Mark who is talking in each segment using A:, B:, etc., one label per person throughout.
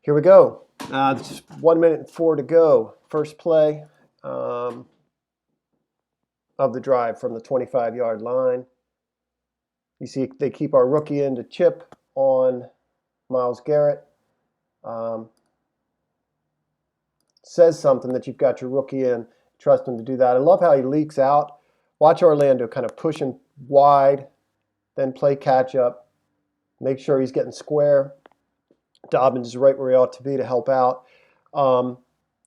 A: Here we go. Just 1 minute and 4 to go. First play of the drive from the 25-yard line. You see they keep our rookie in to chip on Myles Garrett. Says something that you've got your rookie in. Trust him to do that. I love how he leaks out. Watch Orlando kind of push him wide, then play catch up. Make sure he's getting square. Dobbins is right where he ought to be to help out.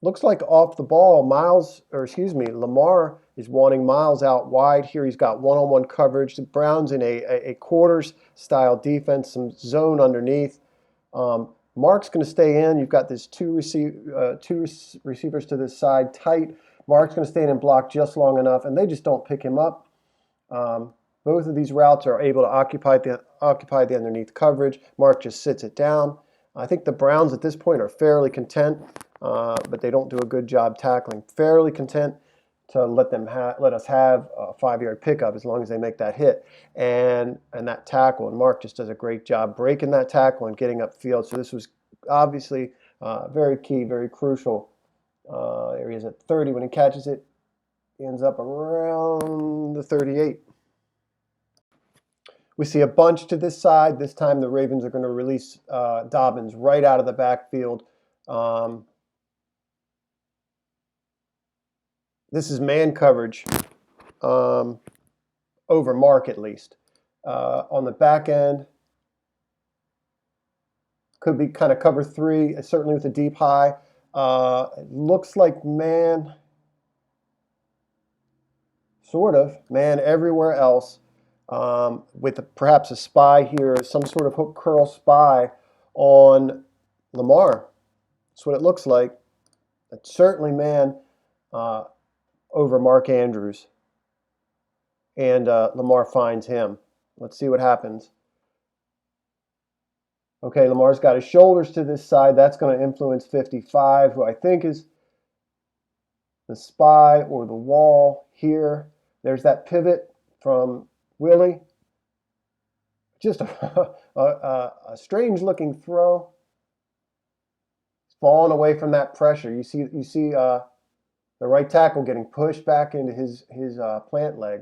A: Looks like off the ball, Lamar is wanting Myles out wide here. He's got one-on-one coverage. The Browns in a quarters style defense, some zone underneath. Mark's going to stay in. You've got this two receivers to this side tight. Mark's going to stay in and block just long enough, and they just don't pick him up. Both of these routes are able to occupy the underneath coverage. Mark just sits it down. I think the Browns at this point are fairly content, but they don't do a good job tackling. Fairly content to let us have a 5-yard pickup as long as they make that hit and that tackle. And Mark just does a great job breaking that tackle and getting upfield. So this was obviously very key, very crucial. There he is at 30 when he catches it. He ends up around the 38. We see a bunch to this side. This time the Ravens are going to release Dobbins right out of the backfield. This is man coverage over Mark at least. On the back end, could be kind of cover 3, certainly with a deep high. It looks like man, sort of, man everywhere else. With perhaps a spy here, some sort of hook curl spy on Lamar. That's what it looks like. It's certainly man over Mark Andrews. And Lamar finds him. Let's see what happens. Okay, Lamar's got his shoulders to this side. That's going to influence 55, who I think is the spy or the wall here. There's that pivot from Willie. Just a strange-looking throw. He's falling away from that pressure. You see the right tackle getting pushed back into his plant leg.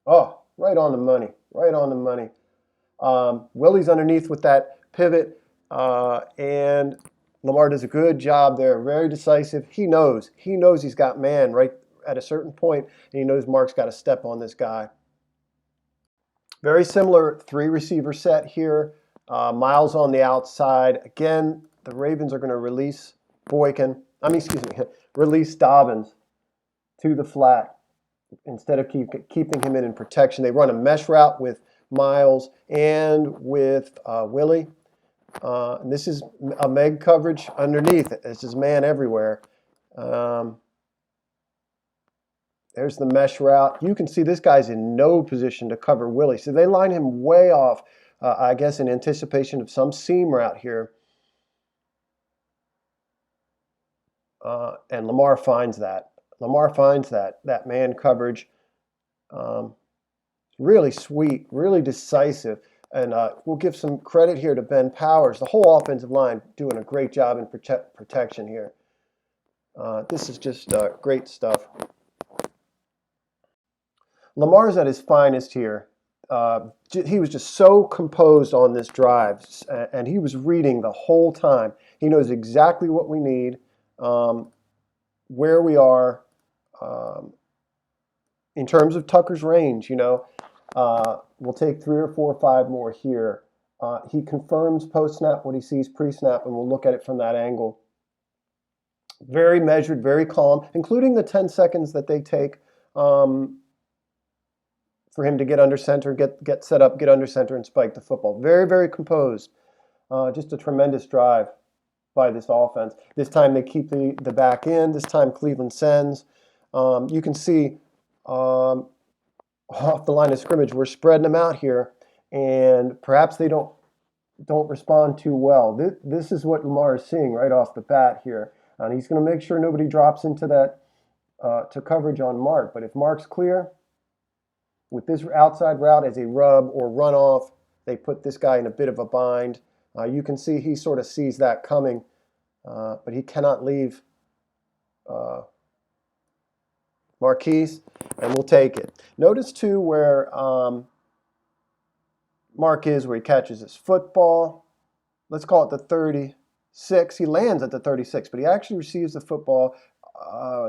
A: Oh, right on the money. Right on the money. Willie's underneath with that pivot, and Lamar does a good job there. Very decisive. He knows he's got man right at a certain point, and he knows Mark's got to step on this guy. Very similar 3-receiver set here. Myles on the outside. Again, the Ravens are going to release release Dobbins to the flat instead of keeping him in protection. They run a mesh route with Myles and with Willie. And this is a Meg coverage underneath. This is man everywhere. There's the mesh route. You can see this guy's in no position to cover Willie. So they line him way off, I guess in anticipation of some seam route here. And Lamar finds that. Lamar finds that man coverage. Really sweet, really decisive. And we'll give some credit here to Ben Powers. The whole offensive line doing a great job in protection here. This is just great stuff. Lamar's at his finest here. He was just so composed on this drive, and he was reading the whole time. He knows exactly what we need, where we are in terms of Tucker's range. We'll take 3 or 4 or 5 more here. He confirms post-snap what he sees pre-snap, and we'll look at it from that angle. Very measured, very calm, including the 10 seconds that they take for him to get under center, get set up, get under center, and spike the football. Very, very composed. Just a tremendous drive by this offense. This time they keep the back end. This time Cleveland sends. You can see off the line of scrimmage, we're spreading them out here, and perhaps they don't respond too well. This is what Lamar is seeing right off the bat here. And he's going to make sure nobody drops into that to coverage on Mark. But if Mark's clear, with this outside route as a rub or runoff, they put this guy in a bit of a bind. You can see he sort of sees that coming, but he cannot leave Marquise, and we'll take it. Notice too where Mark is, where he catches his football. Let's call it the 36. He lands at the 36, but he actually receives the football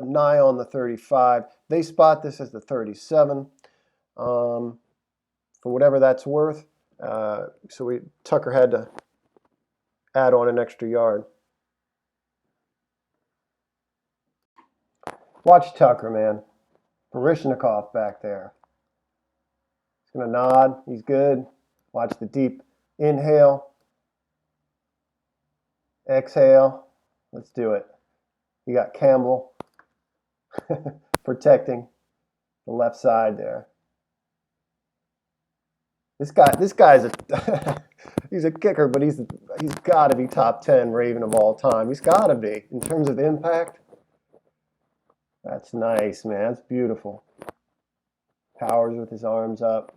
A: nigh on the 35. They spot this as the 37, for whatever that's worth. So Tucker had to add on an extra yard. Watch Tucker, man. Barishnikov back there. He's going to nod. He's good. Watch the deep inhale. Exhale. Let's do it. You got Campbell protecting the left side there. This guy's he's a kicker, but he's got to be top 10 Raven of all time. He's got to be in terms of impact. That's nice, man. That's beautiful. Powers with his arms up.